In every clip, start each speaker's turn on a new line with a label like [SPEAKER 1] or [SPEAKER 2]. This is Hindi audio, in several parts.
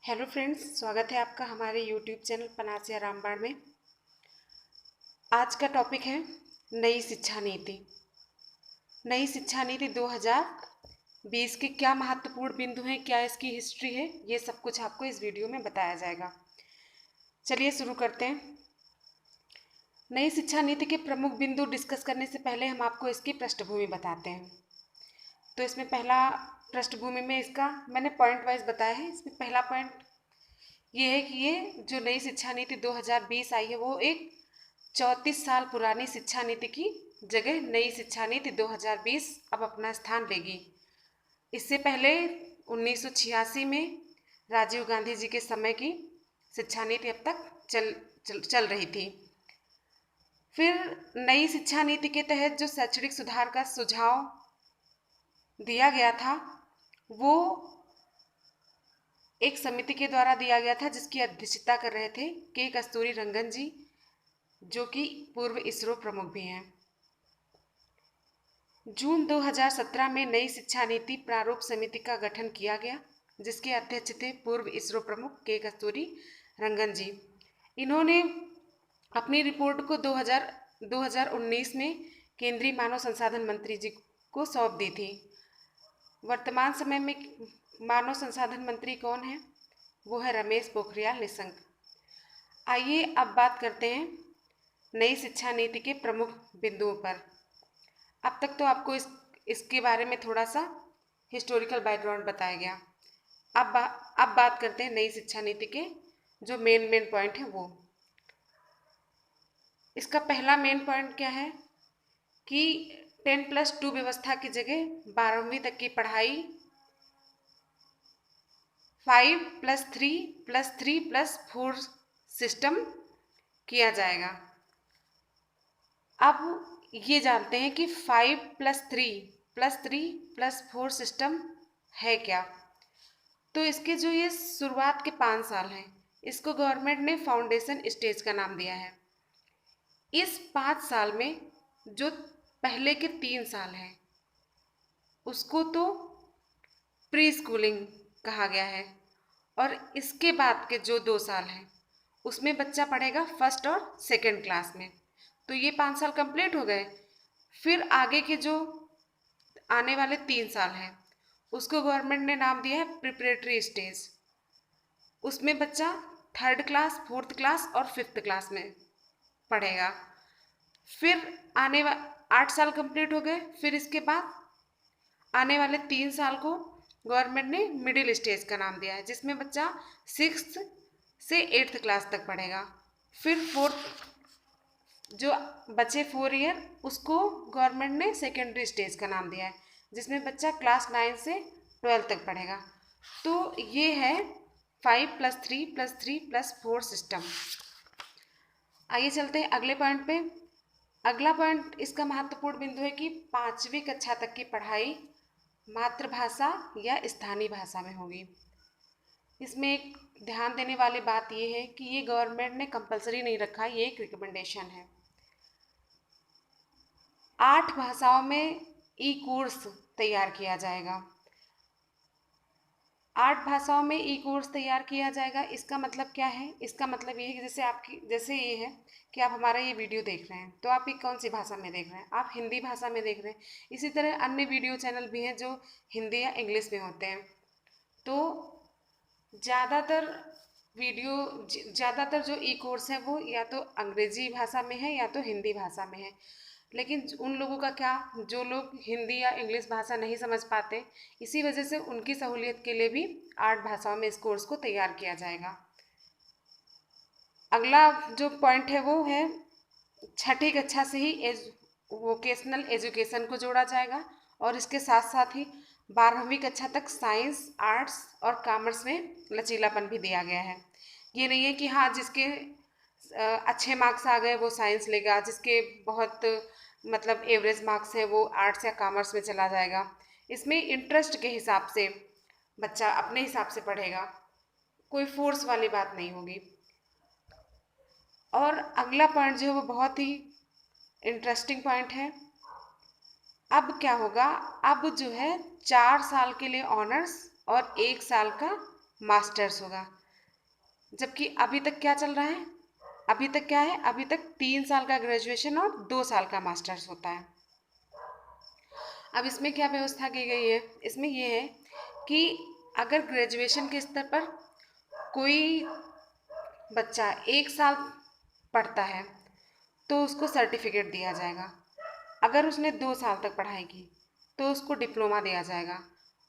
[SPEAKER 1] हेलो फ्रेंड्स, स्वागत है आपका हमारे यूट्यूब चैनल पनासिया रामबाण में। आज का टॉपिक है नई शिक्षा नीति। नई शिक्षा नीति 2020 के क्या महत्वपूर्ण बिंदु हैं, क्या इसकी हिस्ट्री है, ये सब कुछ आपको इस वीडियो में बताया जाएगा। चलिए शुरू करते हैं। नई शिक्षा नीति के प्रमुख बिंदु डिस्कस करने से पहले हम आपको इसकी पृष्ठभूमि बताते हैं। तो इसमें पहला पृष्ठभूमि में इसका मैंने पॉइंट वाइज बताया है। इसमें पहला पॉइंट ये है कि ये जो नई शिक्षा नीति 2020 आई है वो एक 34 साल पुरानी शिक्षा नीति की जगह नई शिक्षा नीति 2020 अब अपना स्थान लेगी। इससे पहले 1986 में राजीव गांधी जी के समय की शिक्षा नीति अब तक चल रही थी। फिर नई शिक्षा नीति के तहत जो शैक्षणिक सुधार का सुझाव दिया गया था वो एक समिति के द्वारा दिया गया था, जिसकी अध्यक्षता कर रहे थे के कस्तूरी रंगन जी, जो कि पूर्व इसरो प्रमुख भी हैं। जून 2017 में नई शिक्षा नीति प्रारूप समिति का गठन किया गया, जिसके अध्यक्ष थे पूर्व इसरो प्रमुख के कस्तूरी रंगन जी। इन्होंने अपनी रिपोर्ट को 2019 में केंद्रीय मानव संसाधन मंत्री जी को सौंप दी थी। वर्तमान समय में मानव संसाधन मंत्री कौन है? वो है रमेश पोखरियाल निशंक। आइए अब बात करते हैं नई शिक्षा नीति के प्रमुख बिंदुओं पर। अब तक तो आपको इसके बारे में थोड़ा सा हिस्टोरिकल बैकग्राउंड बताया गया। अब बात करते हैं नई शिक्षा नीति के जो मेन पॉइंट है वो। इसका पहला मेन पॉइंट क्या है कि 10+2 व्यवस्था की जगह 12वीं तक की पढ़ाई 5+3+3+4 सिस्टम किया जाएगा। अब ये जानते हैं कि 5+3+3+4 सिस्टम है क्या। तो इसके जो ये शुरुआत के 5 साल हैं, इसको गवर्नमेंट ने फाउंडेशन स्टेज का नाम दिया है। इस 5 साल में जो पहले के 3 साल हैं उसको तो प्री स्कूलिंग कहा गया है, और इसके बाद के जो 2 साल हैं उसमें बच्चा पढ़ेगा फर्स्ट और सेकंड क्लास में। तो ये 5 साल कंप्लीट हो गए। फिर आगे के जो आने वाले 3 साल हैं उसको गवर्नमेंट ने नाम दिया है प्रिपरेटरी स्टेज। उसमें बच्चा 3rd क्लास, 4th क्लास और 5th क्लास में पढ़ेगा। फिर 8 साल कंप्लीट हो गए। फिर इसके बाद आने वाले 3 साल को गवर्नमेंट ने मिडिल स्टेज का नाम दिया है, जिसमें बच्चा 6th से 8th क्लास तक पढ़ेगा। फिर 4th जो बचे 4 ईयर उसको गवर्नमेंट ने सेकेंडरी स्टेज का नाम दिया है, जिसमें बच्चा क्लास 9 से 12 तक पढ़ेगा। तो ये है 5+3+3+4 सिस्टम। आइए चलते हैं अगले पॉइंट पे। अगला पॉइंट इसका महत्वपूर्ण बिंदु है कि 5वीं कक्षा तक की पढ़ाई मातृभाषा या स्थानीय भाषा में होगी। इसमें एक ध्यान देने वाली बात यह है कि ये गवर्नमेंट ने कंपलसरी नहीं रखा, ये एक रिकमेंडेशन है। 8 भाषाओं में ई कोर्स तैयार किया जाएगा। 8 भाषाओं में ई कोर्स तैयार किया जाएगा। इसका मतलब क्या है? इसका मतलब ये है कि जैसे ये है कि आप हमारा ये वीडियो देख रहे हैं, तो आप ये कौन सी भाषा में देख रहे हैं? आप हिंदी भाषा में देख रहे हैं। इसी तरह अन्य वीडियो चैनल भी हैं जो हिंदी या इंग्लिश में होते हैं। तो ज़्यादातर जो ई कोर्स है वो या तो अंग्रेजी भाषा में है या तो हिंदी भाषा में है। लेकिन उन लोगों का क्या, जो लोग हिंदी या इंग्लिश भाषा नहीं समझ पाते, इसी वजह से उनकी सहूलियत के लिए भी 8 भाषाओं में इस कोर्स को तैयार किया जाएगा। अगला जो पॉइंट है वो है 6ठी कक्षा से ही वोकेशनल एजुकेशन को जोड़ा जाएगा, और इसके साथ साथ ही 12वीं कक्षा तक साइंस, आर्ट्स और कॉमर्स में लचीलापन भी दिया गया है। ये नहीं है कि हाँ जिसके अच्छे मार्क्स आ गए वो साइंस लेगा, जिसके बहुत मतलब एवरेज मार्क्स है वो आर्ट्स या कॉमर्स में चला जाएगा। इसमें इंटरेस्ट के हिसाब से बच्चा अपने हिसाब से पढ़ेगा, कोई फोर्स वाली बात नहीं होगी। और अगला पॉइंट जो है वो बहुत ही इंटरेस्टिंग पॉइंट है। अब क्या होगा? अब जो है 4 साल के लिए ऑनर्स और 1 साल का मास्टर्स होगा। जबकि अभी तक क्या चल रहा है, अभी तक क्या है, अभी तक 3 साल का ग्रेजुएशन और 2 साल का मास्टर्स होता है। अब इसमें क्या व्यवस्था की गई है, इसमें ये है कि अगर ग्रेजुएशन के स्तर पर कोई बच्चा 1 साल पढ़ता है तो उसको सर्टिफिकेट दिया जाएगा। अगर उसने 2 साल तक पढ़ाई की तो उसको डिप्लोमा दिया जाएगा,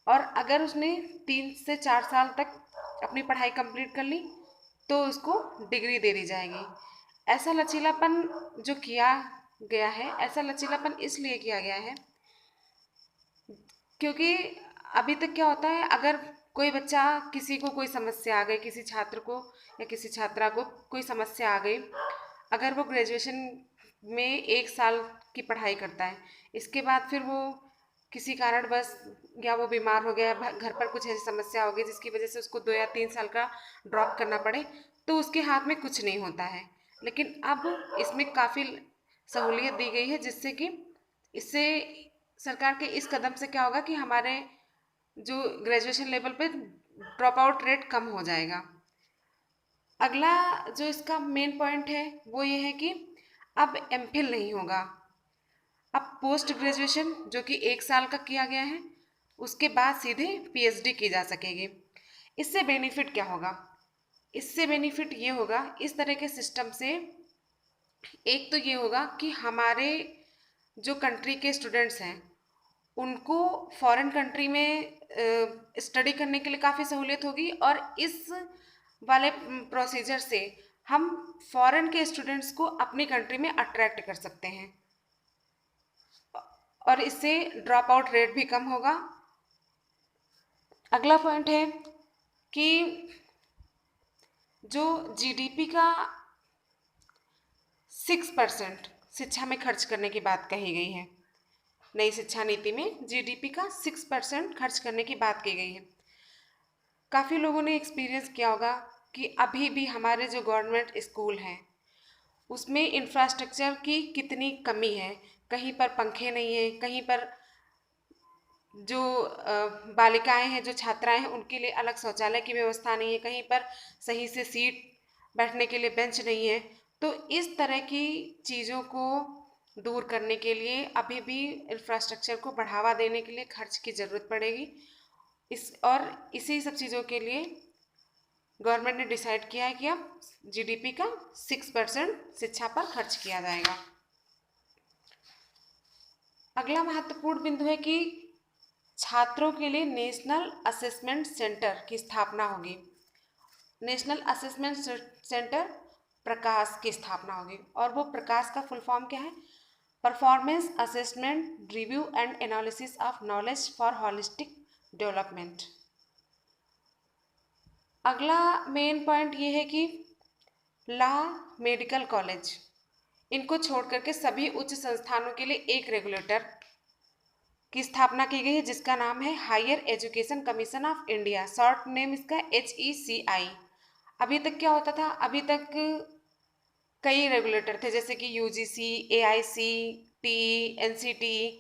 [SPEAKER 1] और अगर उसने 3 से 4 साल तक अपनी पढ़ाई कंप्लीट कर ली तो उसको डिग्री दे दी जाएगी। ऐसा लचीलापन जो किया गया है, ऐसा लचीलापन इसलिए किया गया है क्योंकि अभी तक क्या होता है, अगर कोई बच्चा, किसी को कोई समस्या आ गई, किसी छात्र को या किसी छात्रा को कोई समस्या आ गई, अगर वो ग्रेजुएशन में 1 साल की पढ़ाई करता है, इसके बाद फिर वो किसी कारणवश, या वो बीमार हो गया, घर पर कुछ ऐसी समस्या हो गई जिसकी वजह से उसको 2 या 3 साल का ड्रॉप करना पड़े, तो उसके हाथ में कुछ नहीं होता है। लेकिन अब इसमें काफ़ी सहूलियत दी गई है, जिससे कि इससे सरकार के इस कदम से क्या होगा कि हमारे जो ग्रेजुएशन लेवल पे ड्रॉप आउट रेट कम हो जाएगा। अगला जो इसका मेन पॉइंट है वो ये है कि अब एमफिल नहीं होगा, अब पोस्ट ग्रेजुएशन जो कि 1 साल का किया गया है, उसके बाद सीधे पीएचडी की जा सकेगी। इससे बेनिफिट क्या होगा, इससे बेनिफिट ये होगा, इस तरह के सिस्टम से एक तो ये होगा कि हमारे जो कंट्री के स्टूडेंट्स हैं उनको फॉरेन कंट्री में स्टडी करने के लिए काफ़ी सहूलियत होगी, और इस वाले प्रोसीजर से हम फॉरेन के स्टूडेंट्स को अपनी कंट्री में अट्रैक्ट कर सकते हैं, और इससे ड्रॉप आउट रेट भी कम होगा। अगला पॉइंट है कि जो जीडीपी का 6% शिक्षा में खर्च करने की बात कही गई है, नई शिक्षा नीति में जीडीपी का 6% खर्च करने की बात की गई है। काफ़ी लोगों ने एक्सपीरियंस किया होगा कि अभी भी हमारे जो गवर्नमेंट स्कूल हैं उसमें इंफ्रास्ट्रक्चर की कितनी कमी है। कहीं पर पंखे नहीं है, कहीं पर जो बालिकाएं हैं, जो छात्राएं हैं, उनके लिए अलग शौचालय की व्यवस्था नहीं है, कहीं पर सही से सीट बैठने के लिए बेंच नहीं है। तो इस तरह की चीज़ों को दूर करने के लिए अभी भी इंफ्रास्ट्रक्चर को बढ़ावा देने के लिए खर्च की ज़रूरत पड़ेगी। इसी सब चीज़ों के लिए गवर्नमेंट ने डिसाइड किया है कि अब जीडीपी का 6% शिक्षा पर खर्च किया जाएगा। अगला महत्वपूर्ण बिंदु है कि छात्रों के लिए नेशनल असेसमेंट सेंटर की स्थापना होगी। नेशनल असेसमेंट सेंटर प्रकाश की स्थापना होगी, और वो प्रकाश का फुल फॉर्म क्या है, performance assessment review and analysis of knowledge for holistic development. अगला मेन पॉइंट ये है कि लॉ, मेडिकल कॉलेज, इनको छोड़ करके सभी उच्च संस्थानों के लिए एक रेगुलेटर की स्थापना की गई है, जिसका नाम है higher education commission of India, short name इसका HECI। अभी तक क्या होता था, अभी तक कई रेगुलेटर थे, जैसे कि UGC, AICTE, NCTE।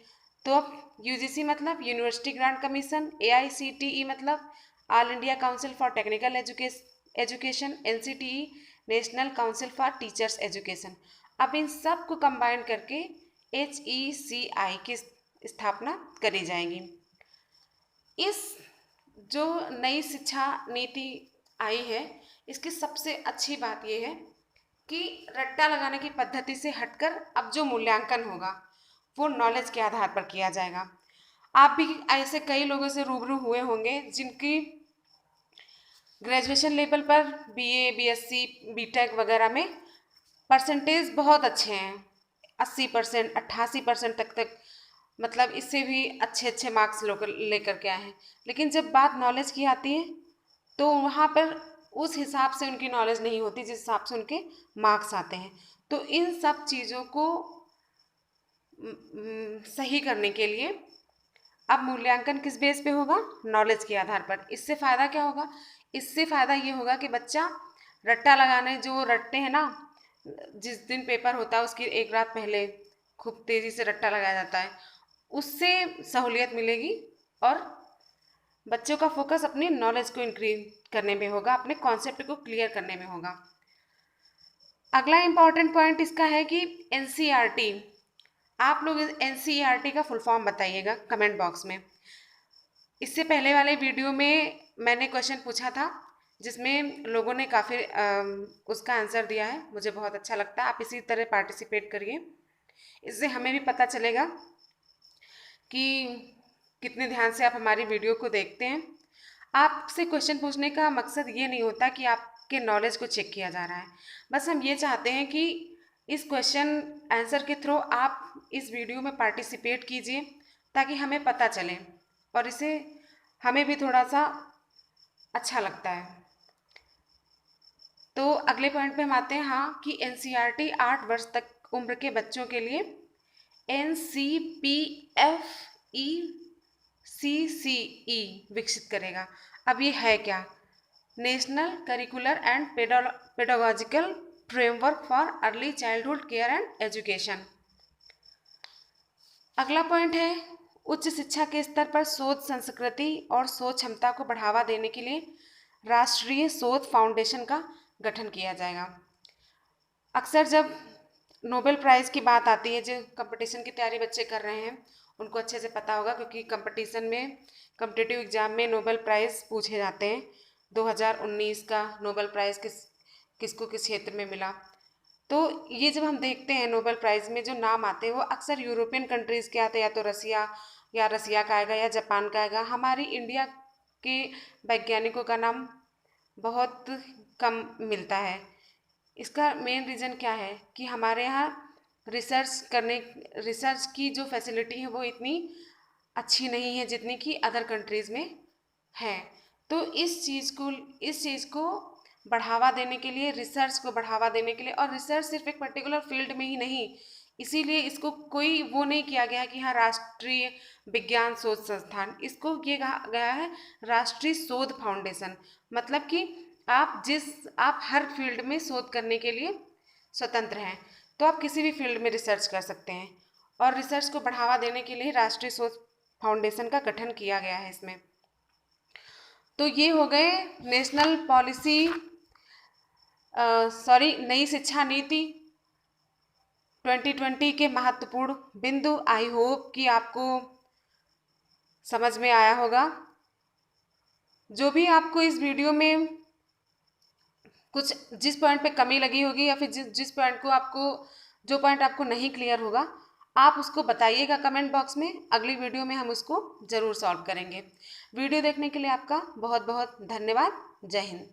[SPEAKER 1] तो अब UGC मतलब यूनिवर्सिटी ग्रांट कमीशन, AICTE मतलब all India council for technical education, NCTE national council for teachers education. अब इन सब को कंबाइन करके HECI की स्थापना करी जाएगी। इस जो नई शिक्षा नीति आई है, इसकी सबसे अच्छी बात यह है कि रट्टा लगाने की पद्धति से हटकर अब जो मूल्यांकन होगा वो नॉलेज के आधार पर किया जाएगा। आप भी ऐसे कई लोगों से रूबरू हुए होंगे जिनकी ग्रेजुएशन लेवल पर BA, BSc, BTech वगैरह में परसेंटेज बहुत अच्छे हैं, 80%, 88% तक मतलब इससे भी अच्छे अच्छे मार्क्स लेकर के आए हैं। लेकिन जब बात नॉलेज की आती है तो वहाँ पर उस हिसाब से उनकी नॉलेज नहीं होती जिस हिसाब से उनके मार्क्स आते हैं। तो इन सब चीज़ों को सही करने के लिए अब मूल्यांकन किस बेस पे होगा, नॉलेज के आधार पर। इससे फ़ायदा क्या होगा, इससे फ़ायदा ये होगा कि बच्चा रट्टा लगाने, जो रटते हैं ना, जिस दिन पेपर होता है उसकी 1 रात पहले खूब तेज़ी से रट्टा लगाया जाता है, उससे सहूलियत मिलेगी और बच्चों का फोकस अपनी नॉलेज को इंक्रीज करने में होगा, अपने कॉन्सेप्ट को क्लियर करने में होगा। अगला इंपॉर्टेंट पॉइंट इसका है कि एनसीईआरटी, आप लोग एनसीईआरटी का फुल फॉर्म बताइएगा कमेंट बॉक्स में। इससे पहले वाले वीडियो में मैंने क्वेश्चन पूछा था जिसमें लोगों ने काफ़ी उसका आंसर दिया है, मुझे बहुत अच्छा लगता है। आप इसी तरह पार्टिसिपेट करिए, इससे हमें भी पता चलेगा कि कितने ध्यान से आप हमारी वीडियो को देखते हैं। आपसे क्वेश्चन पूछने का मकसद ये नहीं होता कि आपके नॉलेज को चेक किया जा रहा है, बस हम ये चाहते हैं कि इस क्वेश्चन आंसर के थ्रू आप इस वीडियो में पार्टिसिपेट कीजिए ताकि हमें पता चले और इसे हमें भी थोड़ा सा अच्छा लगता है। तो अगले पॉइंट पे हम आते हैं, हाँ, कि एनसीईआरटी 8 वर्ष तक उम्र के बच्चों के लिए NCPFECCE विकसित करेगा। अब ये है क्या? National curricular and pedagogical framework for early childhood care and education. अगला पॉइंट है, उच्च शिक्षा के स्तर पर शोध संस्कृति और शोध क्षमता को बढ़ावा देने के लिए राष्ट्रीय शोध फाउंडेशन का गठन किया जाएगा। अक्सर जब नोबेल प्राइज़ की बात आती है, जो कंपटीशन की तैयारी बच्चे कर रहे हैं उनको अच्छे से पता होगा, क्योंकि कंपटीशन में कॉम्पिटिटिव एग्जाम में नोबेल प्राइज़ पूछे जाते हैं। 2019 का नोबेल प्राइज़ किसको किस क्षेत्र में मिला। तो ये जब हम देखते हैं नोबेल प्राइज़ में जो नाम आते हैं वो अक्सर यूरोपियन कंट्रीज़ के आते हैं, या तो रसिया का आएगा या जापान का आएगा। हमारी इंडिया के वैज्ञानिकों का नाम बहुत कम मिलता है। इसका मेन रीज़न क्या है कि हमारे यहाँ रिसर्च की जो फैसिलिटी है वो इतनी अच्छी नहीं है जितनी कि अदर कंट्रीज़ में है। तो इस चीज़ को बढ़ावा देने के लिए, रिसर्च को बढ़ावा देने के लिए, और रिसर्च सिर्फ एक पर्टिकुलर फील्ड में ही नहीं, इसीलिए इसको कोई वो नहीं किया गया कि हाँ राष्ट्रीय विज्ञान शोध संस्थान, इसको ये कहा गया है राष्ट्रीय शोध फाउंडेशन। मतलब कि आप हर फील्ड में शोध करने के लिए स्वतंत्र हैं, तो आप किसी भी फील्ड में रिसर्च कर सकते हैं, और रिसर्च को बढ़ावा देने के लिए राष्ट्रीय शोध फाउंडेशन का गठन किया गया है इसमें। तो ये हो गए नेशनल पॉलिसी नई शिक्षा नीति 2020 के महत्वपूर्ण बिंदु। आई होप कि आपको समझ में आया होगा। जो भी आपको इस वीडियो में कुछ जिस पॉइंट पे कमी लगी होगी, या फिर जिस पॉइंट को जो पॉइंट आपको नहीं क्लियर होगा, आप उसको बताइएगा कमेंट बॉक्स में। अगली वीडियो में हम उसको ज़रूर सॉल्व करेंगे। वीडियो देखने के लिए आपका बहुत बहुत धन्यवाद। जय हिंद।